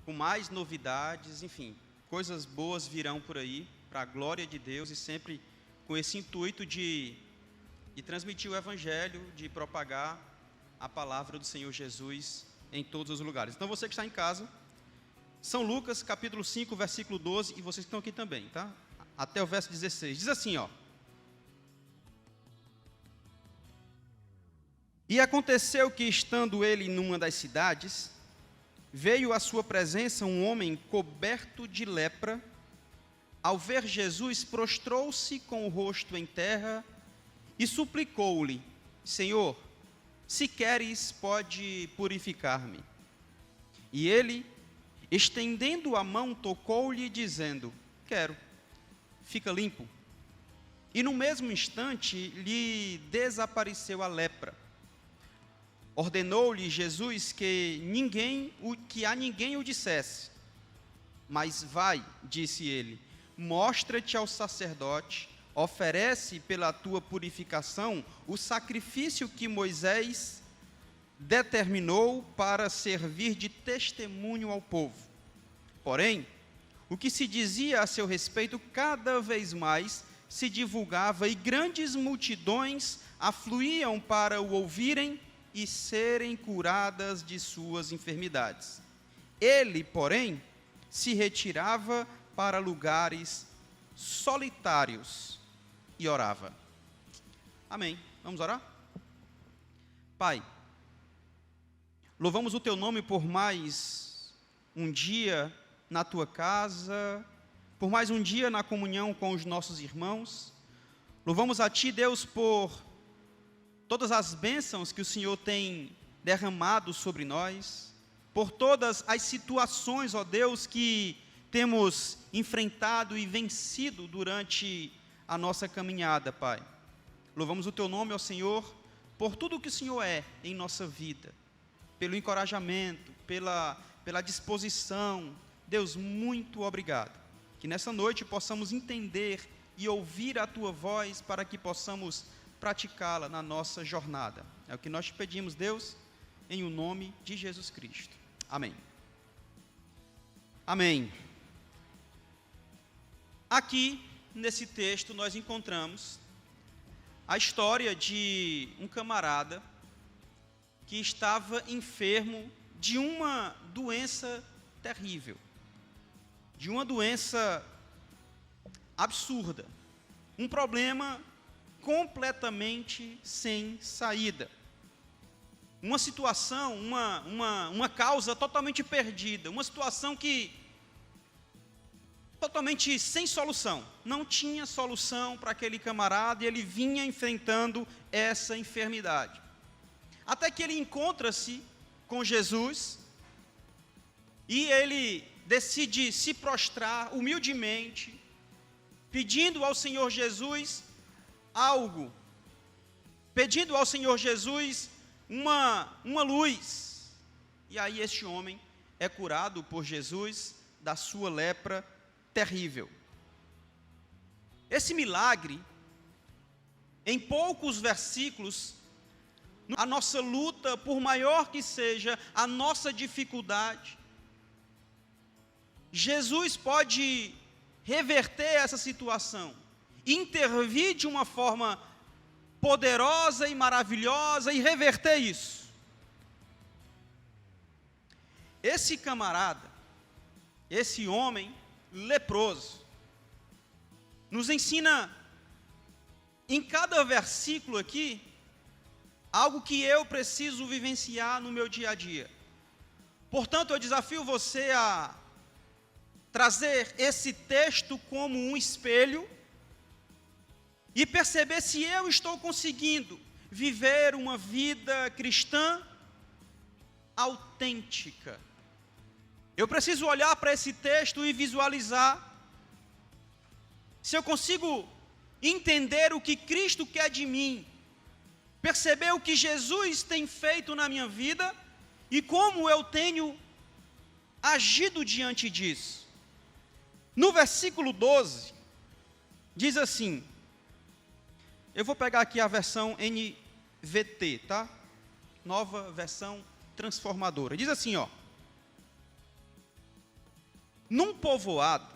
com mais novidades, enfim, coisas boas virão por aí, para a glória de Deus, e sempre com esse intuito de transmitir o Evangelho, de propagar a palavra do Senhor Jesus em todos os lugares. Então, você que está em casa, São Lucas, capítulo 5, versículo 12, e vocês que estão aqui também, tá? Até o verso 16, diz assim, ó. E aconteceu que, estando ele numa das cidades, veio à sua presença um homem coberto de lepra. Ao ver Jesus, prostrou-se com o rosto em terra e suplicou-lhe: Senhor, se queres, pode purificar-me. E ele, estendendo a mão, tocou-lhe, dizendo: Quero, fica limpo. E no mesmo instante lhe desapareceu a lepra. Ordenou-lhe Jesus que a ninguém o dissesse. Mas vai, disse ele, mostra-te ao sacerdote, oferece pela tua purificação o sacrifício que Moisés determinou para servir de testemunho ao povo. Porém, o que se dizia a seu respeito cada vez mais se divulgava, e grandes multidões afluíam para o ouvirem e serem curadas de suas enfermidades. Ele, porém, se retirava para lugares solitários e orava. Amém. Vamos orar? Pai, louvamos o teu nome por mais um dia na tua casa, por mais um dia na comunhão com os nossos irmãos. Louvamos a ti, Deus, por todas as bênçãos que o Senhor tem derramado sobre nós, por todas as situações, ó Deus, que temos enfrentado e vencido durante a nossa caminhada, Pai. Louvamos o teu nome, ó Senhor, por tudo que o Senhor é em nossa vida, pelo encorajamento, pela disposição. Deus, muito obrigado. Que nessa noite possamos entender e ouvir a tua voz, para que possamos praticá-la na nossa jornada. É o que nós te pedimos, Deus, em o nome de Jesus Cristo. Amém. Amém. Aqui, nesse texto, nós encontramos a história de um camarada que estava enfermo de uma doença terrível, de uma doença absurda, um problema completamente sem saída, uma situação, uma causa totalmente perdida, uma situação que totalmente sem solução, não tinha solução para aquele camarada, e ele vinha enfrentando essa enfermidade, até que ele encontra-se com Jesus, e ele decide se prostrar humildemente, pedindo ao Senhor Jesus algo, pedindo ao Senhor Jesus uma luz. E aí este homem é curado por Jesus da sua lepra terrível. Esse milagre, em poucos versículos, a nossa luta, por maior que seja a nossa dificuldade, Jesus pode reverter essa situação, intervir de uma forma poderosa e maravilhosa e reverter isso. Esse camarada, esse homem leproso, nos ensina em cada versículo aqui algo que eu preciso vivenciar no meu dia a dia. Portanto, eu desafio você a trazer esse texto como um espelho e perceber se eu estou conseguindo viver uma vida cristã autêntica. Eu preciso olhar para esse texto e visualizar se eu consigo entender o que Cristo quer de mim, perceber o que Jesus tem feito na minha vida e como eu tenho agido diante disso. No versículo 12, diz assim, eu vou pegar aqui a versão NVT, tá? Nova versão transformadora. Diz assim, ó. Num povoado,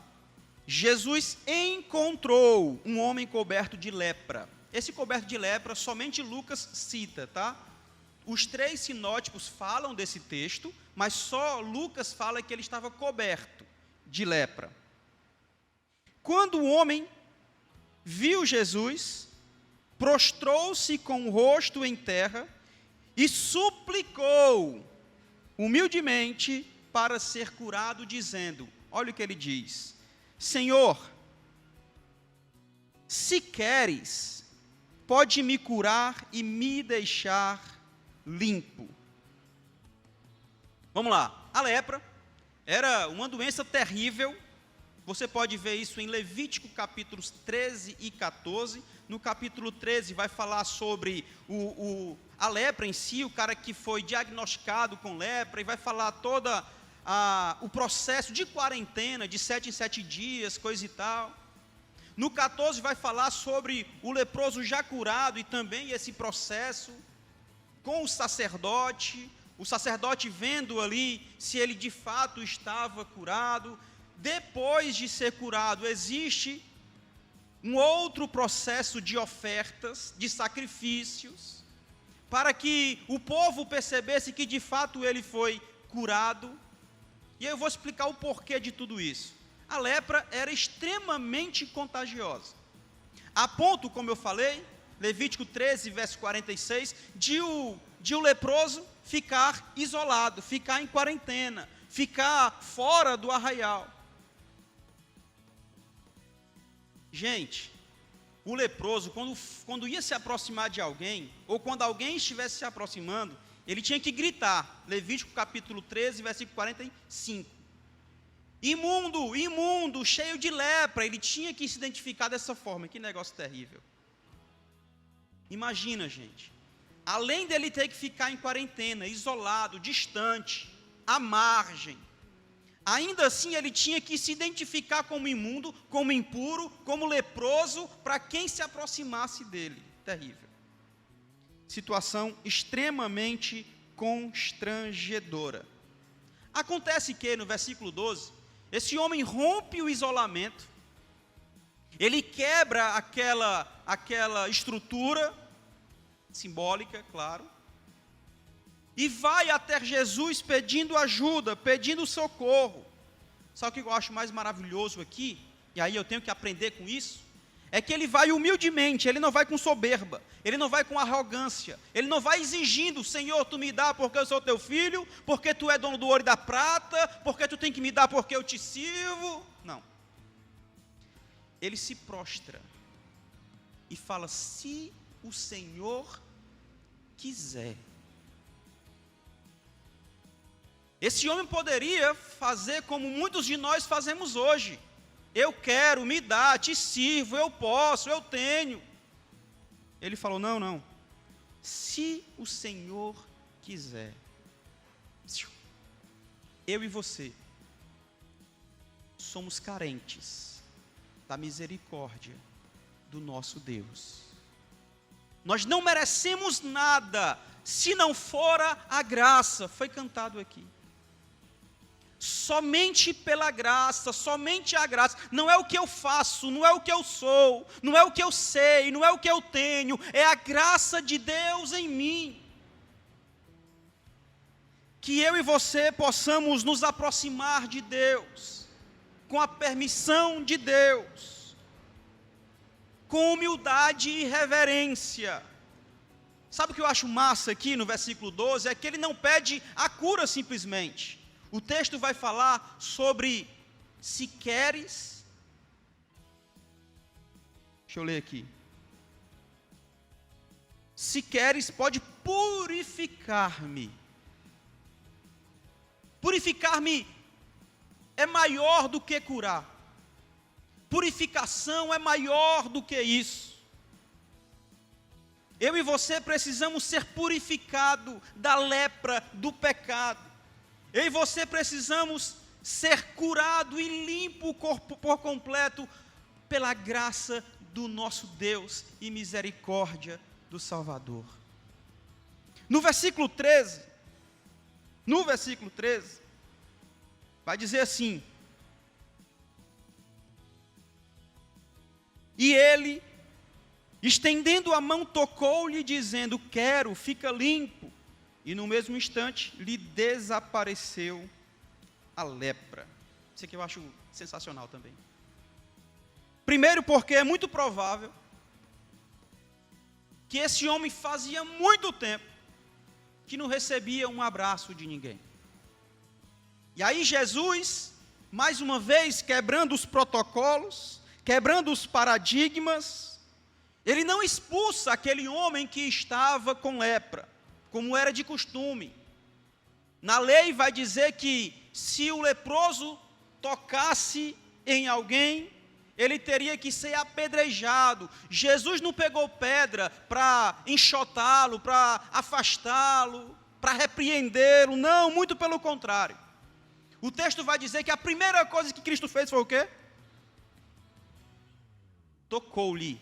Jesus encontrou um homem coberto de lepra. Esse coberto de lepra somente Lucas cita, tá? Os 3 sinóticos falam desse texto, mas só Lucas fala que ele estava coberto de lepra. Quando o homem viu Jesus, prostrou-se com o rosto em terra e suplicou humildemente para ser curado, dizendo, olha o que ele diz: Senhor, se queres, pode me curar e me deixar limpo. Vamos lá, a lepra era uma doença terrível. Você pode ver isso em Levítico capítulos 13 e 14. No capítulo 13 vai falar sobre a lepra em si, o cara que foi diagnosticado com lepra, e vai falar toda o processo de quarentena, de 7 em 7 dias, coisa e tal. No 14 vai falar sobre o leproso já curado e também esse processo com o sacerdote vendo ali se ele de fato estava curado. Depois de ser curado, existe um outro processo de ofertas, de sacrifícios, para que o povo percebesse que de fato ele foi curado. E eu vou explicar o porquê de tudo isso. A lepra era extremamente contagiosa, a ponto, como eu falei, Levítico 13, verso 46, de o leproso ficar isolado, ficar em quarentena, ficar fora do arraial. Gente, o leproso, quando ia se aproximar de alguém, ou quando alguém estivesse se aproximando, ele tinha que gritar. Levítico capítulo 13, versículo 45. Imundo, imundo, cheio de lepra. Ele tinha que se identificar dessa forma. Que negócio terrível. Imagina, gente. Além dele ter que ficar em quarentena, isolado, distante, à margem, ainda assim ele tinha que se identificar como imundo, como impuro, como leproso, para quem se aproximasse dele. Terrível. Situação extremamente constrangedora. Acontece que no versículo 12, esse homem rompe o isolamento, ele quebra aquela estrutura simbólica, claro, e vai até Jesus pedindo ajuda, pedindo socorro. Sabe o que eu acho mais maravilhoso aqui? E aí eu tenho que aprender com isso. É que ele vai humildemente, ele não vai com soberba, ele não vai com arrogância, ele não vai exigindo, Senhor, tu me dá porque eu sou teu filho, porque tu é dono do ouro e da prata, porque tu tem que me dar porque eu te sirvo. Não. Ele se prostra e fala, se o Senhor quiser. Esse homem poderia fazer como muitos de nós fazemos hoje. Eu quero, me dá, te sirvo, eu posso, eu tenho. Ele falou, não. Se o Senhor quiser. Eu e você somos carentes da misericórdia do nosso Deus. Nós não merecemos nada se não fora a graça. Foi cantado aqui. Somente pela graça, somente a graça. Não é o que eu faço, não é o que eu sou, não é o que eu sei, não é o que eu tenho, é a graça de Deus em mim. Que eu e você possamos nos aproximar de Deus, com a permissão de Deus, com humildade e reverência. Sabe o que eu acho massa aqui no versículo 12? É que ele não pede a cura simplesmente. O texto vai falar sobre se queres. Deixa eu ler aqui. Se queres, pode purificar-me. Purificar-me é maior do que curar. Purificação é maior do que isso. Eu e você precisamos ser purificados da lepra, do pecado. Eu e você precisamos ser curado e limpo por completo pela graça do nosso Deus e misericórdia do Salvador. No versículo 13, vai dizer assim, E ele, estendendo a mão, tocou-lhe, dizendo: quero, fica limpo. E no mesmo instante lhe desapareceu a lepra. Isso aqui eu acho sensacional também. Primeiro porque é muito provável que esse homem fazia muito tempo que não recebia um abraço de ninguém. E aí Jesus, mais uma vez, quebrando os protocolos, quebrando os paradigmas, ele não expulsa aquele homem que estava com lepra, como era de costume. Na lei vai dizer que se o leproso tocasse em alguém, ele teria que ser apedrejado. Jesus não pegou pedra para enxotá-lo, para afastá-lo, para repreendê-lo. Não, muito pelo contrário. O texto vai dizer que a primeira coisa que Cristo fez foi o quê? Tocou-lhe.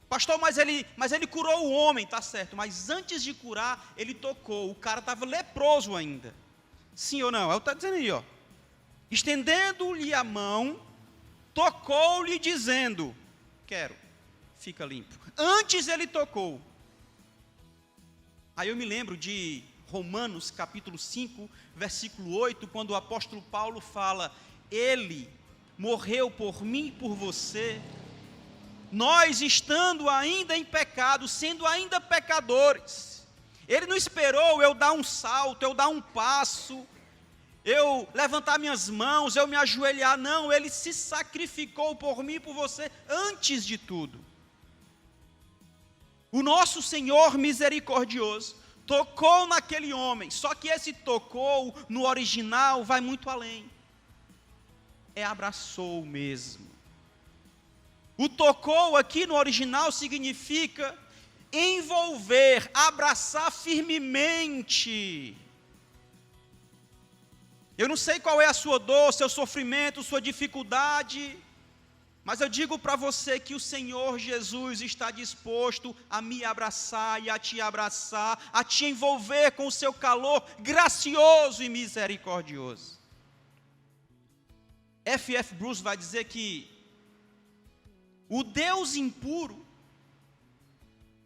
Pastor, mas ele curou o homem, tá certo, mas antes de curar, ele tocou. O cara estava leproso ainda. Sim ou não? Está dizendo aí, ó. Estendendo-lhe a mão, tocou-lhe dizendo: quero, fica limpo. Antes ele tocou. Aí eu me lembro de Romanos capítulo 5, versículo 8, quando o apóstolo Paulo fala: ele morreu por mim e por você, nós estando ainda em pecado, sendo ainda pecadores. Ele não esperou eu dar um salto, eu dar um passo, eu levantar minhas mãos, eu me ajoelhar. Não, ele se sacrificou por mim e por você antes de tudo. O nosso Senhor misericordioso tocou naquele homem, só que esse tocou no original vai muito além. É abraçou mesmo. O tocou aqui no original significa envolver, abraçar firmemente. Eu não sei qual é a sua dor, seu sofrimento, sua dificuldade, mas eu digo para você que o Senhor Jesus está disposto a me abraçar e a te abraçar, a te envolver com o seu calor gracioso e misericordioso. F.F. Bruce vai dizer que o Deus impuro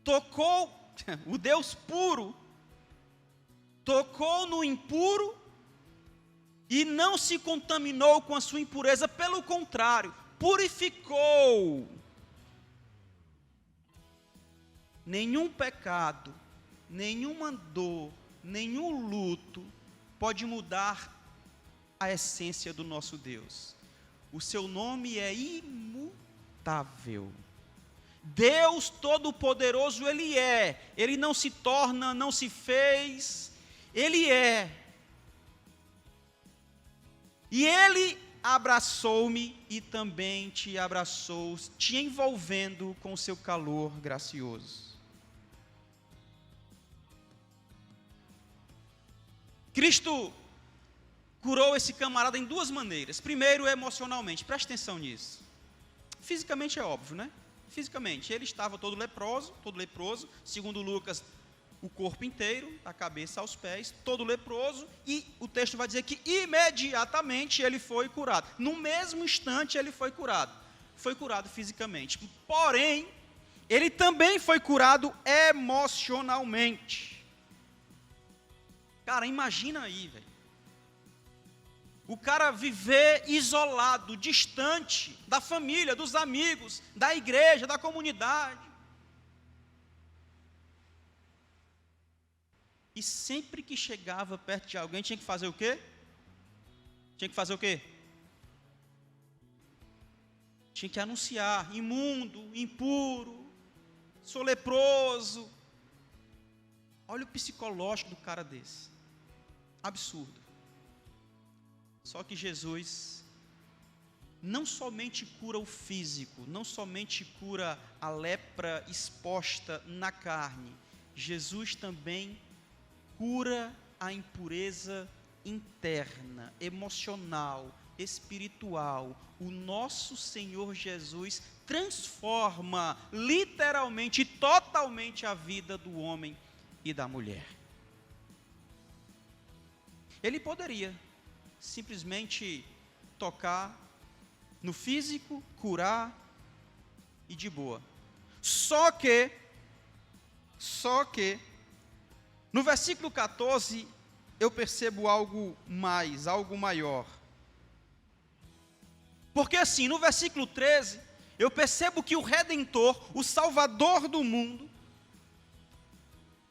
tocou, o Deus puro tocou no impuro e não se contaminou com a sua impureza, pelo contrário, purificou. Nenhum pecado, nenhuma dor, nenhum luto pode mudar a essência do nosso Deus. O seu nome é imutável. Deus Todo-Poderoso Ele não se torna, não se fez, Ele é. E Ele abraçou-me e também te abraçou, te envolvendo com o seu calor gracioso. Cristo curou esse camarada em duas maneiras. Primeiro, emocionalmente, preste atenção nisso. Fisicamente é óbvio, né? Fisicamente, ele estava todo leproso, segundo Lucas, o corpo inteiro, da cabeça aos pés, todo leproso, e o texto vai dizer que imediatamente ele foi curado. No mesmo instante ele foi curado fisicamente. Porém, ele também foi curado emocionalmente. Cara, imagina aí, velho. O cara viver isolado, distante da família, dos amigos, da igreja, da comunidade. E sempre que chegava perto de alguém, tinha que fazer o quê? Tinha que anunciar: imundo, impuro, sou leproso. Olha o psicológico do cara desse. Absurdo. Só que Jesus não somente cura o físico, não somente cura a lepra exposta na carne, Jesus também cura a impureza interna, emocional, espiritual. O nosso Senhor Jesus transforma literalmente e totalmente a vida do homem e da mulher. Ele poderia simplesmente tocar no físico, curar, e de boa. Só que, no versículo 14, eu percebo algo mais, algo maior. Porque assim, no versículo 13, eu percebo que o Redentor, o Salvador do mundo,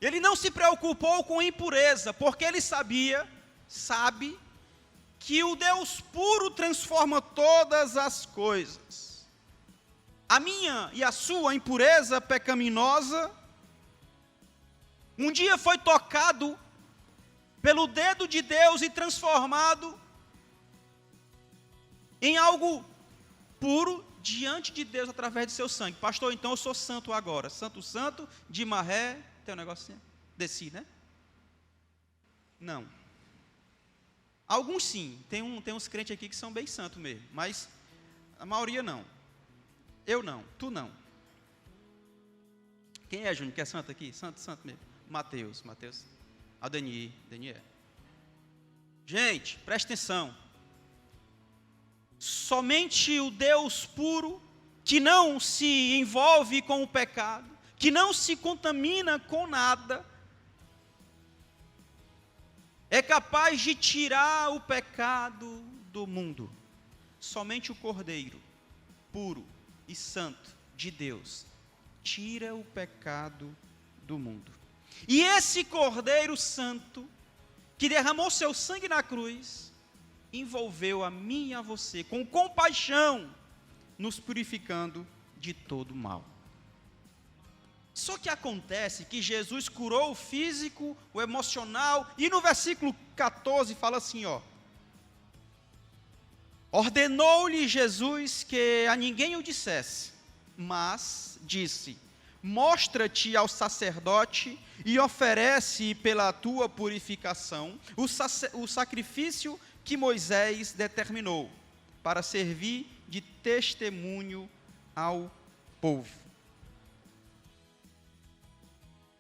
ele não se preocupou com impureza, porque ele sabe, que o Deus puro transforma todas as coisas. A minha e a sua impureza pecaminosa, um dia foi tocado pelo dedo de Deus e transformado em algo puro diante de Deus através de seu sangue. Pastor, então eu sou santo agora. Santo, de maré, tem um negocinho, desci, né? Não. Alguns sim, tem uns crentes aqui que são bem santos mesmo, mas a maioria não. Eu não, tu não. Quem é, Júnior, que é santo aqui? Santo mesmo. Mateus. Daniel. Gente, preste atenção. Somente o Deus puro, que não se envolve com o pecado, que não se contamina com nada, é capaz de tirar o pecado do mundo. Somente o Cordeiro, puro e santo de Deus, tira o pecado do mundo. E esse Cordeiro Santo, que derramou seu sangue na cruz, envolveu a mim e a você com compaixão, nos purificando de todo mal. Só que acontece que Jesus curou o físico, o emocional, e no versículo 14 fala assim, ordenou-lhe Jesus que a ninguém o dissesse, mas disse, mostra-te ao sacerdote e oferece pela tua purificação o sacrifício que Moisés determinou, para servir de testemunho ao povo.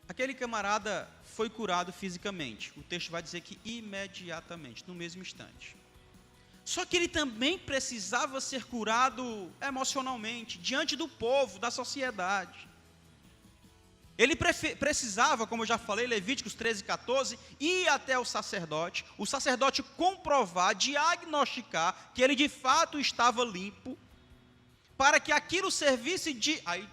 Aquele camarada foi curado fisicamente. O texto vai dizer que imediatamente, no mesmo instante. Só que ele também precisava ser curado emocionalmente, diante do povo, da sociedade. Ele precisava, como eu já falei, Levíticos 13:14, ir até o sacerdote comprovar, diagnosticar que ele de fato estava limpo, para que aquilo servisse de... Aí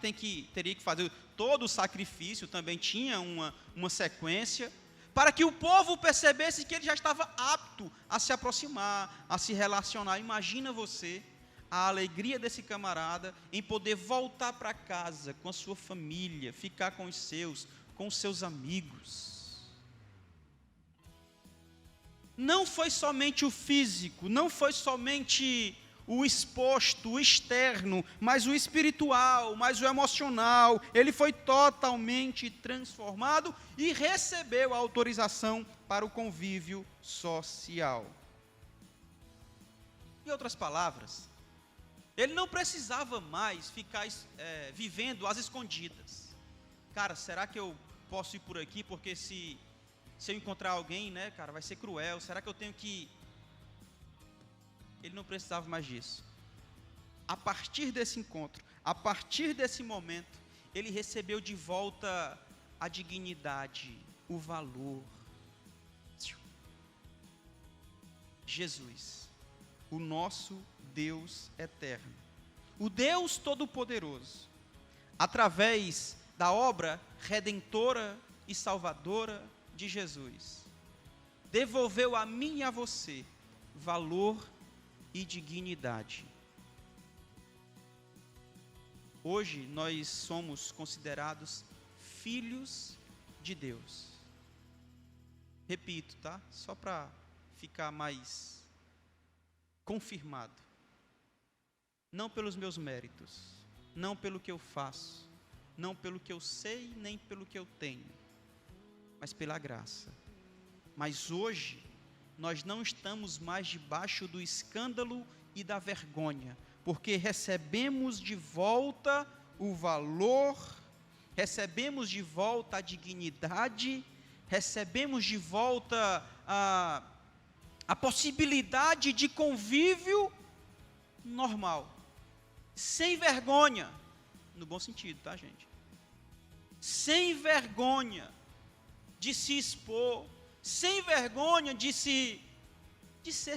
teria que fazer todo o sacrifício, também tinha uma sequência, para que o povo percebesse que ele já estava apto a se aproximar, a se relacionar. Imagina você a alegria desse camarada em poder voltar para casa com a sua família, ficar com os seus amigos. Não foi somente o físico, não foi somente o exposto, o externo, mas o espiritual, mas o emocional. Ele foi totalmente transformado e recebeu a autorização para o convívio social. Em outras palavras, ele não precisava mais ficar vivendo às escondidas. Cara, será que eu posso ir por aqui? Porque se eu encontrar alguém, né, cara, vai ser cruel. Será que eu tenho que... Ele não precisava mais disso. A partir desse encontro, a partir desse momento, ele recebeu de volta a dignidade, o valor. Jesus, o nosso Deus eterno, o Deus Todo-Poderoso, através da obra redentora e salvadora de Jesus, devolveu a mim e a você valor e dignidade. Hoje nós somos considerados filhos de Deus. Repito, tá? Só para ficar mais confirmado. Não pelos meus méritos, não pelo que eu faço, não pelo que eu sei, nem pelo que eu tenho, mas pela graça. Mas hoje nós não estamos mais debaixo do escândalo e da vergonha, porque recebemos de volta o valor, recebemos de volta a dignidade, recebemos de volta a possibilidade de convívio normal, sem vergonha, no bom sentido, tá, gente? Sem vergonha de se expor, sem vergonha de ser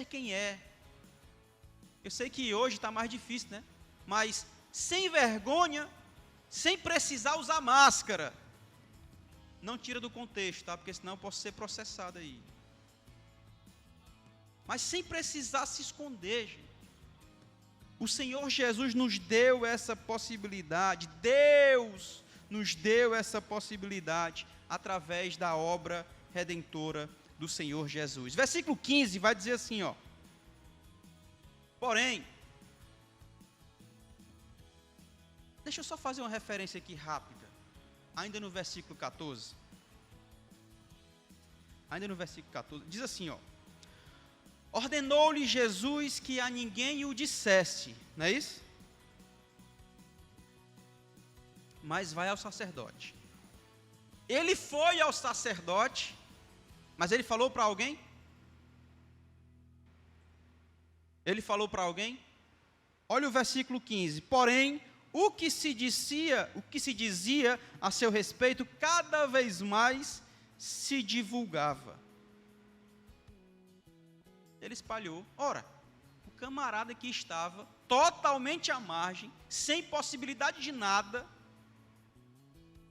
quem é. Eu sei que hoje está mais difícil, né? Mas sem vergonha, sem precisar usar máscara. Não tira do contexto, tá? Porque senão eu posso ser processado aí. Mas sem precisar se esconder, gente. O Senhor Jesus nos deu essa possibilidade. Deus nos deu essa possibilidade através da obra redentora do Senhor Jesus. Versículo 15 vai dizer assim, ó. Porém, deixa eu só fazer uma referência aqui rápida. Ainda no versículo 14. Ainda no versículo 14. Diz assim, ó. Ordenou-lhe Jesus que a ninguém o dissesse. Não é isso? Mas vai ao sacerdote. Ele foi ao sacerdote, mas ele falou para alguém? Ele falou para alguém? Olha o versículo 15. Porém, o que se dizia a seu respeito, cada vez mais se divulgava. Ele espalhou. Ora, o camarada que estava totalmente à margem, sem possibilidade de nada,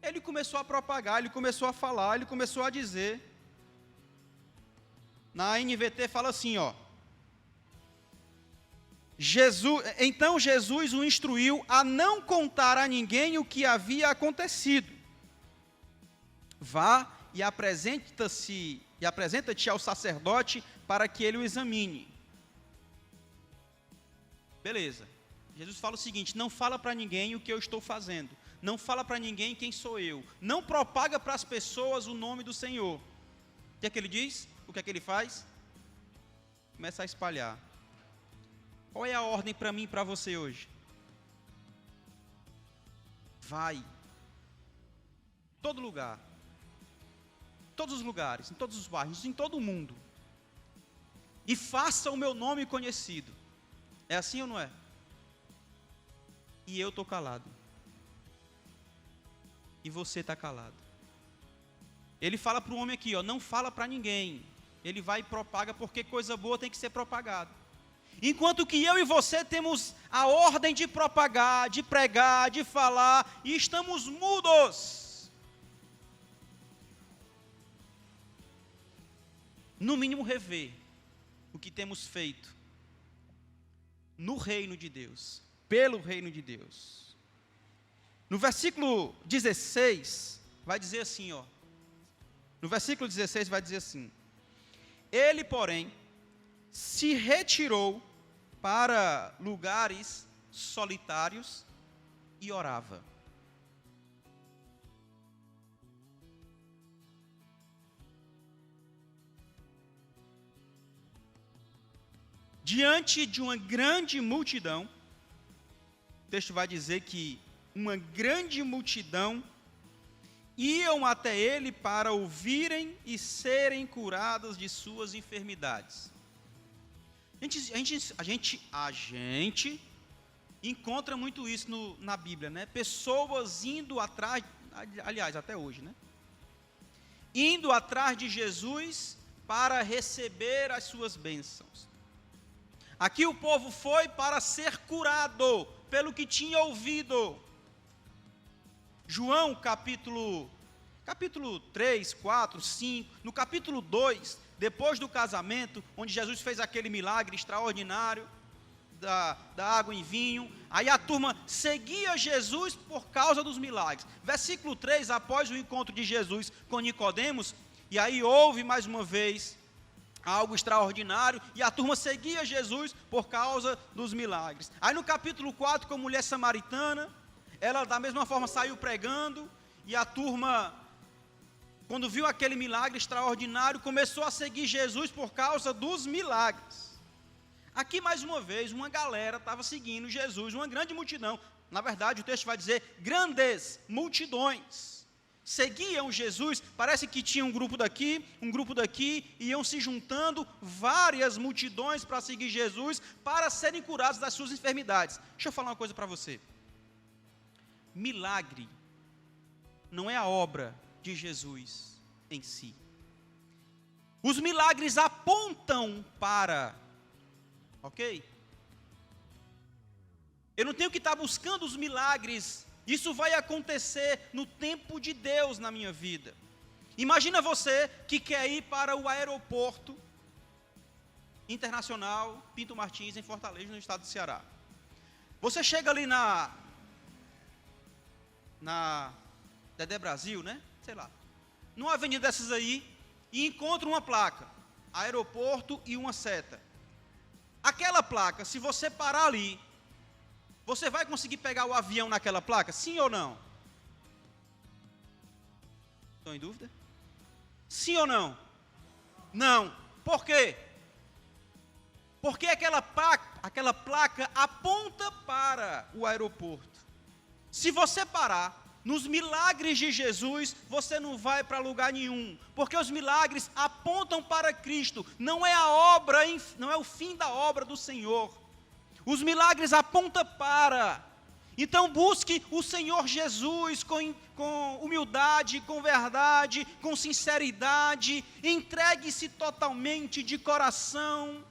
ele começou a propagar, ele começou a falar, ele começou a dizer. Na NVT fala assim, ó. Então Jesus o instruiu a não contar a ninguém o que havia acontecido. Vá e apresenta-te ao sacerdote para que ele o examine. Beleza. Jesus fala o seguinte: não fala para ninguém o que eu estou fazendo. Não fala para ninguém quem sou eu. Não propaga para as pessoas o nome do Senhor. O que é que ele diz? O que é que ele faz? Começa a espalhar. Qual é a ordem para mim e para você hoje? Vai. Todo lugar. Todos os lugares, em todos os bairros, em todo o mundo. E faça o meu nome conhecido. É assim ou não é? E eu estou calado. E você está calado. Ele fala para o homem aqui, ó, não fala para ninguém. Ele vai e propaga, porque coisa boa tem que ser propagada. Enquanto que eu e você temos a ordem de propagar, de pregar, de falar, e estamos mudos. No mínimo rever o que temos feito no reino de Deus, pelo reino de Deus. No versículo 16, vai dizer assim, ó. No versículo 16 vai dizer assim: ele, porém, se retirou para lugares solitários e orava. Diante de uma grande multidão, o texto vai dizer que uma grande multidão iam até ele para ouvirem e serem curados de suas enfermidades. A gente encontra muito isso na Bíblia, né? Pessoas indo atrás, aliás, até hoje, né? Indo atrás de Jesus para receber as suas bênçãos. Aqui o povo foi para ser curado pelo que tinha ouvido. João capítulo 3, 4, 5, no capítulo 2, depois do casamento, onde Jesus fez aquele milagre extraordinário da água em vinho, aí a turma seguia Jesus por causa dos milagres. Versículo 3, após o encontro de Jesus com Nicodemos, e aí houve mais uma vez algo extraordinário, e a turma seguia Jesus por causa dos milagres. Aí no capítulo 4, com a mulher samaritana, ela da mesma forma saiu pregando, e a turma, quando viu aquele milagre extraordinário, começou a seguir Jesus por causa dos milagres. Aqui mais uma vez, uma galera estava seguindo Jesus, uma grande multidão. Na verdade o texto vai dizer, grandes multidões seguiam Jesus. Parece que tinha um grupo daqui, iam se juntando várias multidões para seguir Jesus, para serem curados das suas enfermidades. Deixa eu falar uma coisa para você. milagre não é a obra de Jesus em si. Os milagres apontam para, ok? Eu não tenho que estar buscando os milagres, isso vai acontecer no tempo de Deus na minha vida. Imagina você que quer ir para o aeroporto internacional Pinto Martins, em Fortaleza, no estado do Ceará. Você chega ali na Dedé Brasil, né? Sei lá. Numa avenida dessas aí, e encontra uma placa, aeroporto e uma seta. Aquela placa, se você parar ali, você vai conseguir pegar o avião naquela placa? Sim ou não? Estão em dúvida? Sim ou não? Não. Por quê? Porque aquela placa aponta para o aeroporto. Se você parar nos milagres de Jesus, você não vai para lugar nenhum, porque os milagres apontam para Cristo, não é a obra, não é o fim da obra do Senhor. Os milagres apontam para. Então busque o Senhor Jesus com humildade, com verdade, com sinceridade, entregue-se totalmente de coração.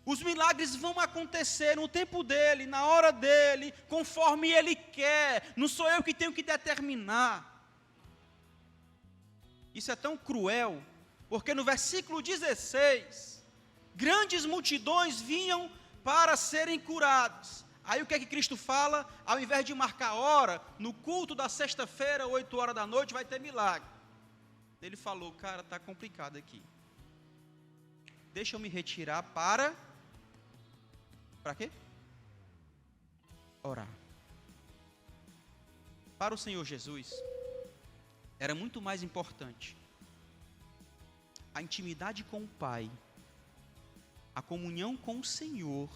Os milagres vão acontecer no tempo dele, na hora dele, conforme ele quer. Não sou eu que tenho que determinar. Isso é tão cruel, porque no versículo 16, grandes multidões vinham para serem curados. Aí o que é que Cristo fala? Ao invés de marcar hora, no culto da sexta-feira, 8 horas da noite, vai ter milagre. Ele falou, cara, está complicado aqui. Deixa eu me retirar para quê? Orar. Para o Senhor Jesus, era muito mais importante a intimidade com o Pai, a comunhão com o Senhor,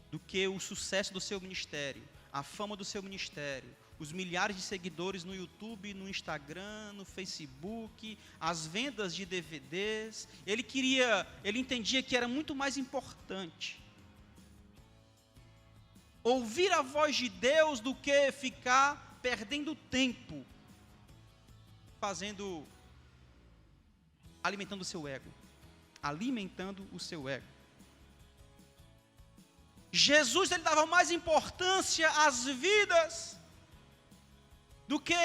do que o sucesso do seu ministério, a fama do seu ministério, os milhares de seguidores no YouTube, no Instagram, no Facebook, as vendas de DVDs. Ele entendia que era muito mais importante ouvir a voz de Deus do que ficar perdendo tempo alimentando o seu ego. Alimentando o seu ego. Jesus, ele dava mais importância às vidas do que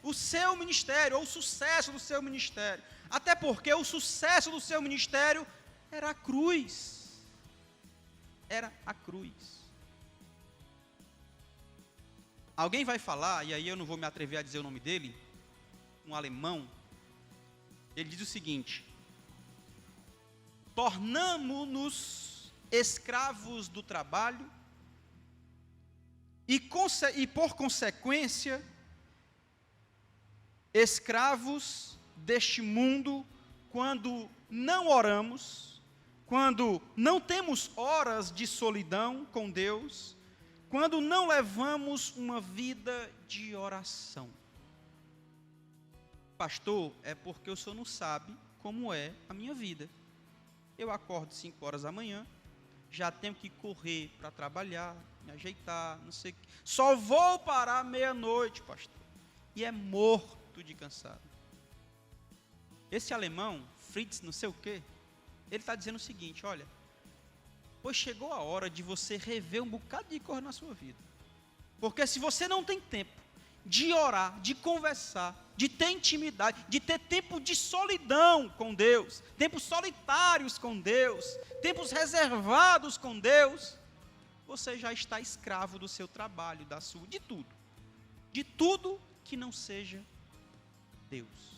o seu ministério, ou o sucesso do seu ministério. Até porque o sucesso do seu ministério era a cruz. Era a cruz. Alguém vai falar, e aí eu não vou me atrever a dizer o nome dele, um alemão, ele diz o seguinte: tornamo-nos escravos do trabalho e por consequência, escravos deste mundo, quando não oramos, quando não temos horas de solidão com Deus, quando não levamos uma vida de oração. Pastor, é porque o senhor não sabe como é a minha vida. Eu acordo 5 horas da manhã, já tenho que correr para trabalhar, me ajeitar, não sei o que. Só vou parar meia-noite, pastor. E é morto de cansado. Esse alemão, Fritz, não sei o quê, ele está dizendo o seguinte: olha, pois chegou a hora de você rever um bocado de coisa na sua vida. Porque se você não tem tempo de orar, de conversar, de ter intimidade, de ter tempo de solidão com Deus, tempos solitários com Deus, tempos reservados com Deus, você já está escravo do seu trabalho, de tudo que não seja Deus.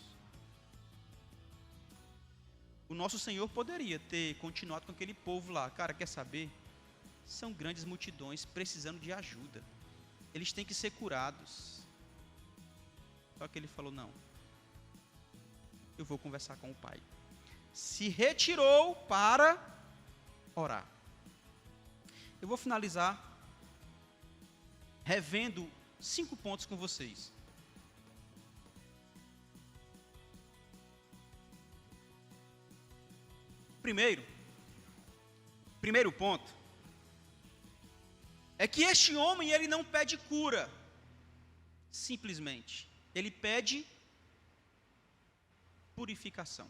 O nosso Senhor poderia ter continuado com aquele povo lá. Cara, quer saber? São grandes multidões precisando de ajuda. Eles têm que ser curados. Só que ele falou, não. Eu vou conversar com o Pai. Se retirou para orar. Eu vou finalizar revendo 5 pontos com vocês. Primeiro ponto, é que este homem, ele não pede cura, simplesmente. Ele pede purificação.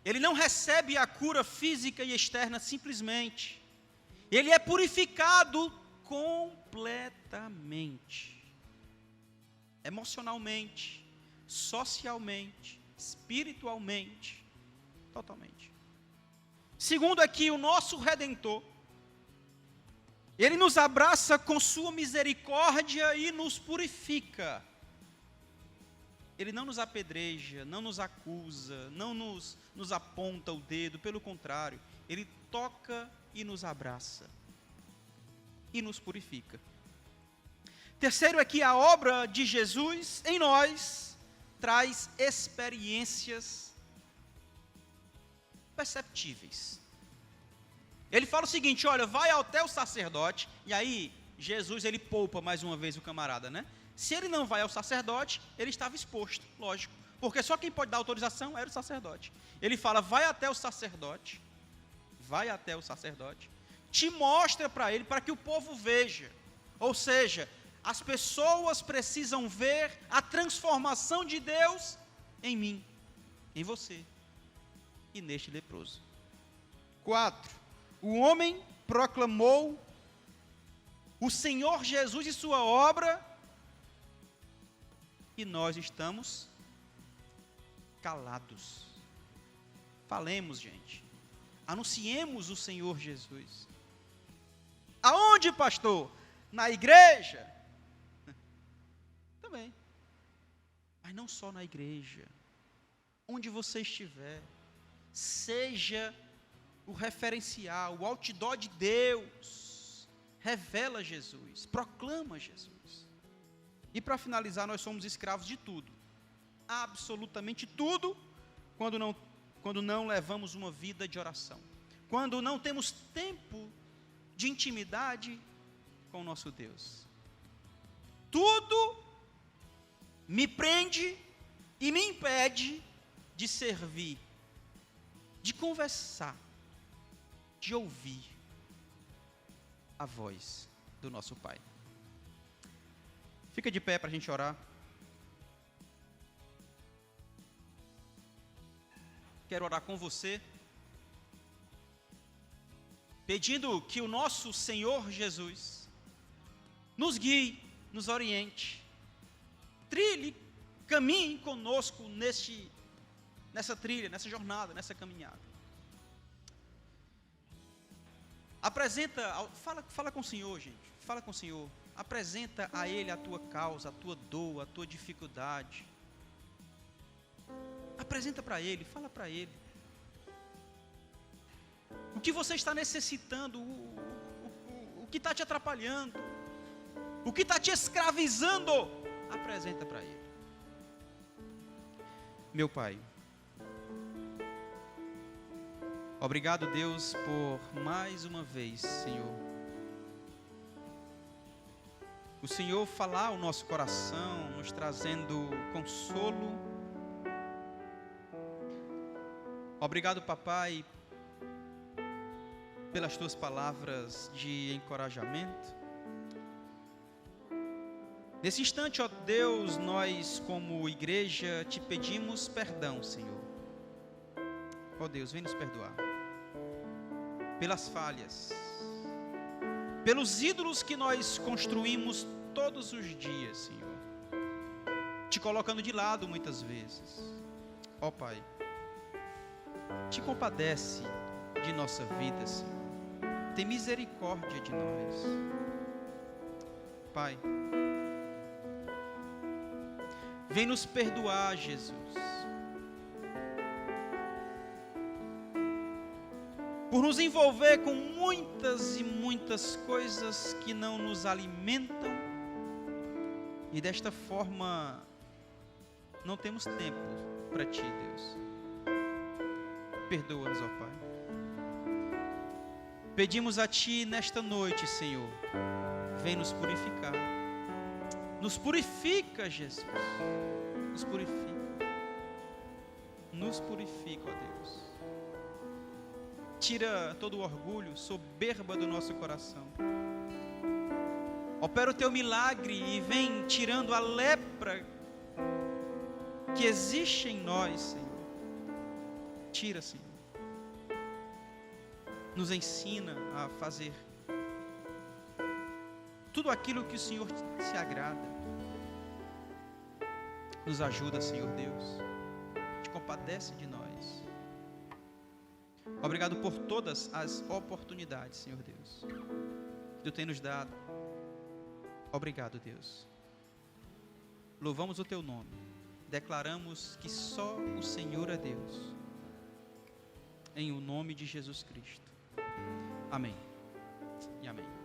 Ele não recebe a cura física e externa simplesmente. Ele é purificado completamente. Emocionalmente, socialmente, espiritualmente, totalmente. Segundo aqui, o nosso Redentor, Ele nos abraça com sua misericórdia e nos purifica. Ele não nos apedreja, não nos acusa, não nos aponta o dedo, pelo contrário, Ele toca e nos abraça e nos purifica. Terceiro é que a obra de Jesus em nós traz experiências perceptíveis. Ele fala o seguinte: olha, vai até o sacerdote, e aí Jesus, ele poupa mais uma vez o camarada, né? Se ele não vai ao sacerdote, ele estava exposto, lógico, porque só quem pode dar autorização era o sacerdote. Ele fala, vai até o sacerdote, te mostra para ele, para que o povo veja. Ou seja, as pessoas precisam ver a transformação de Deus em mim, em você e neste leproso. 4. O homem proclamou o Senhor Jesus e sua obra, e nós estamos calados. Falemos, gente. Anunciemos o Senhor Jesus. Aonde, pastor? Na igreja? Também. Mas não só na igreja. Onde você estiver, seja o referencial, o outdoor de Deus. Revela Jesus, proclama Jesus. E para finalizar, nós somos escravos de tudo. Absolutamente tudo, quando não levamos uma vida de oração. Quando não temos tempo de intimidade com o nosso Deus. Tudo me prende e me impede de servir, de conversar, de ouvir a voz do nosso Pai. Fica de pé para a gente orar. Quero orar com você, pedindo que o nosso Senhor Jesus nos guie, nos oriente, trilhe, caminhe conosco nessa trilha, nessa jornada, nessa caminhada. Fala com o Senhor, gente, fala com o Senhor. Apresenta a Ele a tua causa, a tua dor, a tua dificuldade. Apresenta para Ele, fala para Ele. O que você está necessitando, o que está te atrapalhando, o que está te escravizando, apresenta para Ele. Meu Pai, obrigado, Deus, por mais uma vez, Senhor, o Senhor falar ao nosso coração, nos trazendo consolo. Obrigado, Papai, pelas tuas palavras de encorajamento. Nesse instante, ó Deus, nós como igreja te pedimos perdão, Senhor. Ó Deus, vem nos perdoar pelas falhas, pelos ídolos que nós construímos todos os dias, Senhor, te colocando de lado muitas vezes. Ó Pai, te compadece de nossa vida, Senhor. Tem misericórdia de nós. Pai, vem nos perdoar, Jesus, por nos envolver com muitas e muitas coisas que não nos alimentam, e desta forma não temos tempo para Ti, Deus. Perdoa-nos, ó Pai. Pedimos a Ti nesta noite, Senhor, vem nos purificar. Nos purifica, Jesus. Nos purifica. Nos purifica, ó Deus. Tira todo o orgulho, soberba do nosso coração. Opera o teu milagre e vem tirando a lepra que existe em nós, Senhor. Tira, Senhor. Nos ensina a fazer tudo aquilo que o Senhor se agrada. Nos ajuda, Senhor Deus. Te compadece de nós. Obrigado por todas as oportunidades, Senhor Deus, que Tu tem nos dado. Obrigado, Deus. Louvamos o Teu nome. Declaramos que só o Senhor é Deus. Em o nome de Jesus Cristo. Amém e amém.